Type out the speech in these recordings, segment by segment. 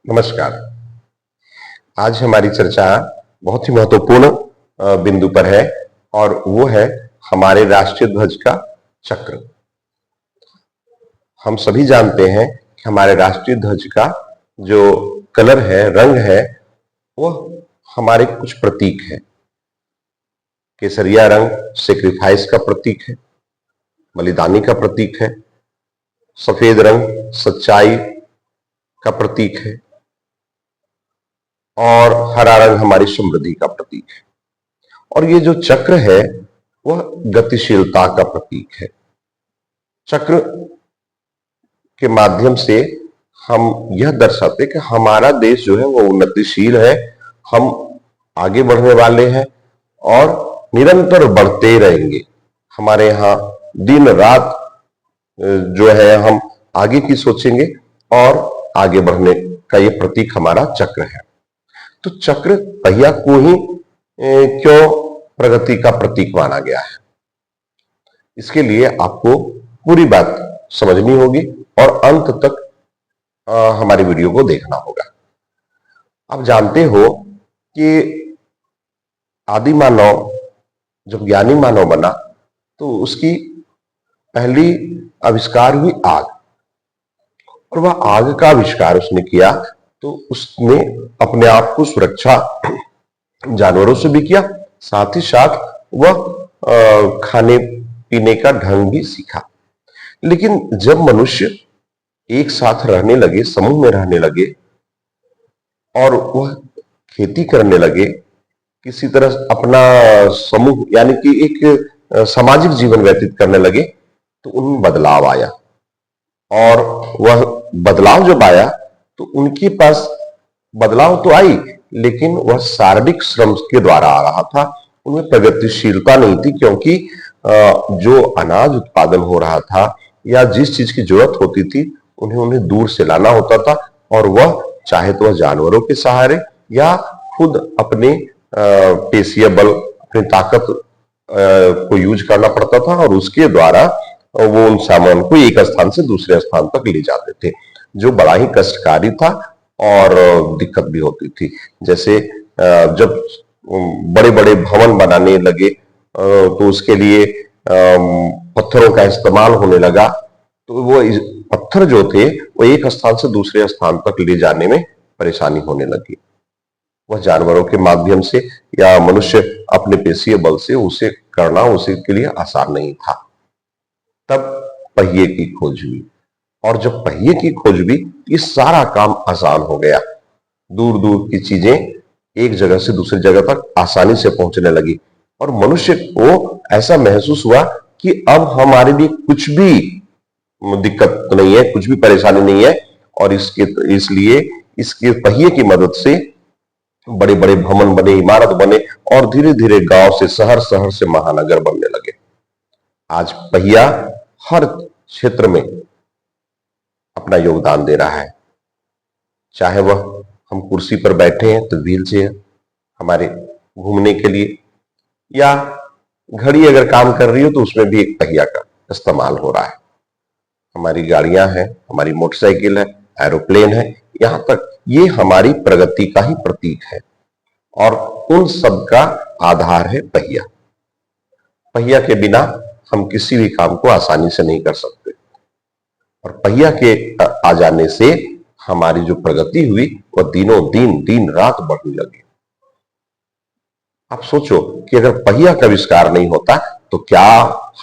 नमस्कार। आज हमारी चर्चा बहुत ही महत्वपूर्ण बिंदु पर है और वो है हमारे राष्ट्रीय ध्वज का चक्र। हम सभी जानते हैं कि हमारे राष्ट्रीय ध्वज का जो कलर है, रंग है, वह हमारे कुछ प्रतीक है। केसरिया रंग सेक्रीफाइस का प्रतीक है, बलिदानी का प्रतीक है। सफेद रंग सच्चाई का प्रतीक है और हरा रंग हमारी समृद्धि का प्रतीक है। और ये जो चक्र है वह गतिशीलता का प्रतीक है। चक्र के माध्यम से हम यह दर्शाते कि हमारा देश जो है वो उन्नतिशील है, हम आगे बढ़ने वाले हैं और निरंतर बढ़ते रहेंगे। हमारे यहाँ दिन रात जो है हम आगे की सोचेंगे और आगे बढ़ने का ये प्रतीक हमारा चक्र है। तो चक्र पहिया को ही क्यों प्रगति का प्रतीक माना गया है, इसके लिए आपको पूरी बात समझनी होगी और अंत तक हमारी वीडियो को देखना होगा। आप जानते हो कि आदि मानव जब ज्ञानी मानव बना तो उसकी पहली आविष्कार हुई आग, और वह आग का आविष्कार उसने किया तो उसने अपने आप को सुरक्षा जानवरों से भी किया, साथ ही साथ वह खाने पीने का ढंग भी सीखा। लेकिन जब मनुष्य एक साथ रहने लगे, समूह में रहने लगे और वह खेती करने लगे, किसी तरह अपना समूह यानी कि एक सामाजिक जीवन व्यतीत करने लगे, तो उनमें बदलाव आया। और वह बदलाव जब आया तो उनके पास बदलाव तो आई, लेकिन वह शारीरिक श्रम के द्वारा आ रहा था। उनमें प्रगतिशीलता नहीं थी, क्योंकि जो अनाज उत्पादन हो रहा था या जिस चीज की जरूरत होती थी उन्हें दूर से लाना होता था, और वह चाहे तो वह जानवरों के सहारे या खुद अपने पेशीय बल, अपनी ताकत को यूज करना पड़ता था, और उसके द्वारा वो उन सामान को एक स्थान से दूसरे स्थान तक ले जाते थे, जो बड़ा ही कष्टकारी था और दिक्कत भी होती थी। जैसे जब बड़े बड़े भवन बनाने लगे तो उसके लिए पत्थरों का इस्तेमाल होने लगा, तो वो पत्थर जो थे वो एक स्थान से दूसरे स्थान तक ले जाने में परेशानी होने लगी। वह जानवरों के माध्यम से या मनुष्य अपने पेशीय बल से उसे करना उसे के लिए आसान नहीं था। तब पहिए की खोज हुई, और जब पहिए की खोज हुई ये सारा काम आसान हो गया। दूर दूर की चीजें एक जगह से दूसरी जगह तक आसानी से पहुंचने लगी, और मनुष्य को ऐसा महसूस हुआ कि अब हमारे लिए कुछ भी दिक्कत नहीं है, कुछ भी परेशानी नहीं है। और इसलिए इसके पहिए की मदद से बड़े बड़े भवन बने, इमारत बने, और धीरे धीरे गांव से शहर, शहर से महानगर बनने लगे। आज पहिया हर क्षेत्र में अपना योगदान दे रहा है। चाहे वह हम कुर्सी पर बैठे हैं तो व्हील चेयर हमारे घूमने के लिए, या घड़ी अगर काम कर रही हो तो उसमें भी एक पहिया का इस्तेमाल हो रहा है। हमारी गाड़ियां हैं, हमारी मोटरसाइकिल है, एरोप्लेन है, यहां तक ये हमारी प्रगति का ही प्रतीक है, और उन सब का आधार है पहिया। पहिया के बिना हम किसी भी काम को आसानी से नहीं कर सकते, और पहिया के आ जाने से हमारी जो प्रगति हुई वह दिनों दिन, दिन रात बढ़ने लगी। आप सोचो कि अगर पहिया का आविष्कार नहीं होता तो क्या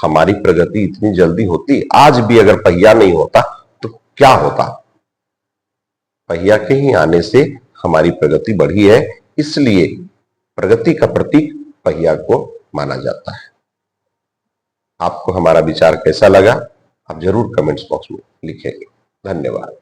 हमारी प्रगति इतनी जल्दी होती? आज भी अगर पहिया नहीं होता तो क्या होता? पहिया के ही आने से हमारी प्रगति बढ़ी है, इसलिए प्रगति का प्रतीक पहिया को माना जाता है। आपको हमारा विचार कैसा लगा, आप जरूर कमेंट्स बॉक्स में लिखेंगे। धन्यवाद।